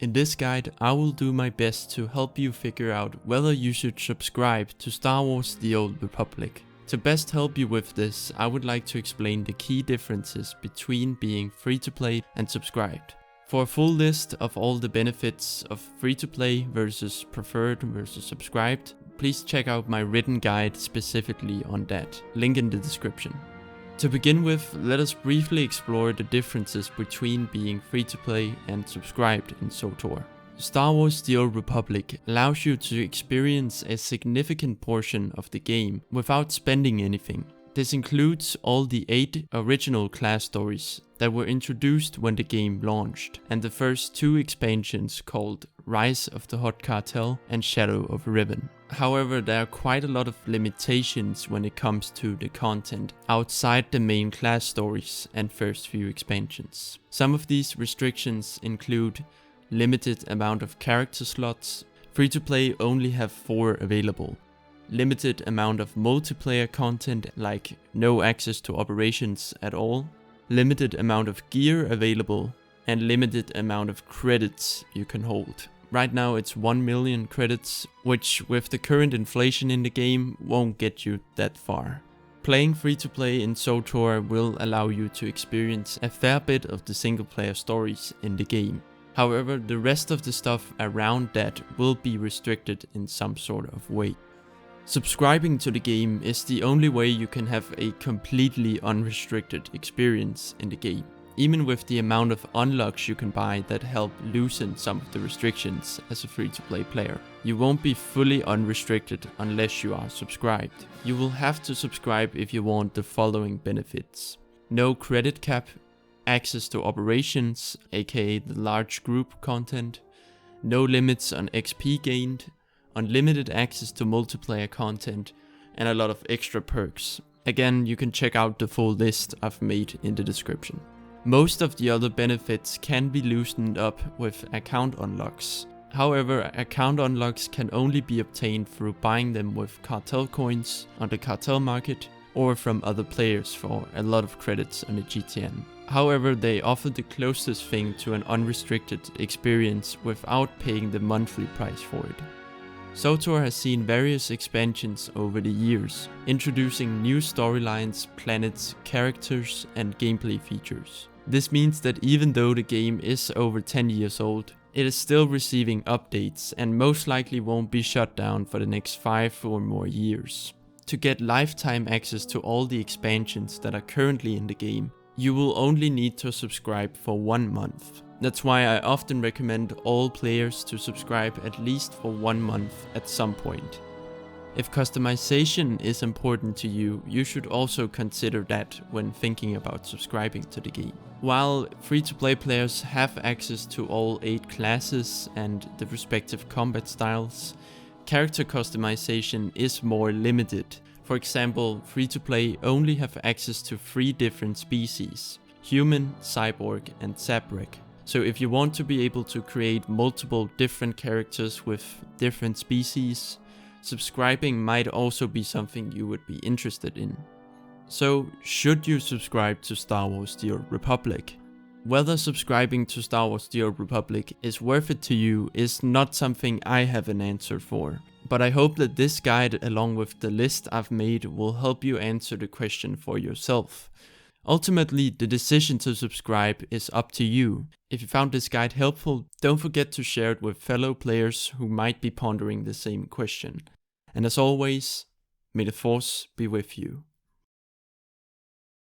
In this guide, I will do my best to help you figure out whether you should subscribe to Star Wars: The Old Republic. To best help you with this, I would like to explain the key differences between being free-to-play and subscribed. For a full list of all the benefits of free-to-play versus preferred versus subscribed, please check out my written guide specifically on that, link in the description. To begin with, let us briefly explore the differences between being free-to-play and subscribed in SWTOR. Star Wars: The Old Republic allows you to experience a significant portion of the game without spending anything. This includes all the 8 original class stories that were introduced when the game launched, and the first 2 expansions called Rise of the Hutt Cartel and Shadow of Revan. However, there are quite a lot of limitations when it comes to the content outside the main class stories and first few expansions. Some of these restrictions include limited amount of character slots, free-to-play only have 4 available, limited amount of multiplayer content like no access to operations at all, limited amount of gear available, and limited amount of credits you can hold. Right now it's 1 million credits, which with the current inflation in the game won't get you that far. Playing free-to-play in SWTOR will allow you to experience a fair bit of the single-player stories in the game. However, the rest of the stuff around that will be restricted in some sort of way. Subscribing to the game is the only way you can have a completely unrestricted experience in the game, even with the amount of unlocks you can buy that help loosen some of the restrictions as a free-to-play player. You won't be fully unrestricted unless you are subscribed. You will have to subscribe if you want the following benefits: no credit cap, access to operations, aka the large group content, no limits on XP gained, unlimited access to multiplayer content, and a lot of extra perks. Again, you can check out the full list I've made in the description. Most of the other benefits can be loosened up with account unlocks. However, account unlocks can only be obtained through buying them with cartel coins on the cartel market or from other players for a lot of credits on the GTN. However, they offer the closest thing to an unrestricted experience without paying the monthly price for it. SWTOR has seen various expansions over the years, introducing new storylines, planets, characters, and gameplay features. This means that even though the game is over 10 years old, it is still receiving updates and most likely won't be shut down for the next 5 or more years. To get lifetime access to all the expansions that are currently in the game, you will only need to subscribe for 1 month. That's why I often recommend all players to subscribe at least for 1 month at some point. If customization is important to you, you should also consider that when thinking about subscribing to the game. While free-to-play players have access to all 8 classes and the respective combat styles, character customization is more limited. For example, free-to-play only have access to 3 different species: human, cyborg, and Zabrek. So if you want to be able to create multiple different characters with different species, subscribing might also be something you would be interested in. So, should you subscribe to Star Wars: The Old Republic? Whether subscribing to Star Wars: The Old Republic is worth it to you is not something I have an answer for. But I hope that this guide, along with the list I've made, will help you answer the question for yourself. Ultimately, the decision to subscribe is up to you. If you found this guide helpful, don't forget to share it with fellow players who might be pondering the same question. And as always, may the Force be with you.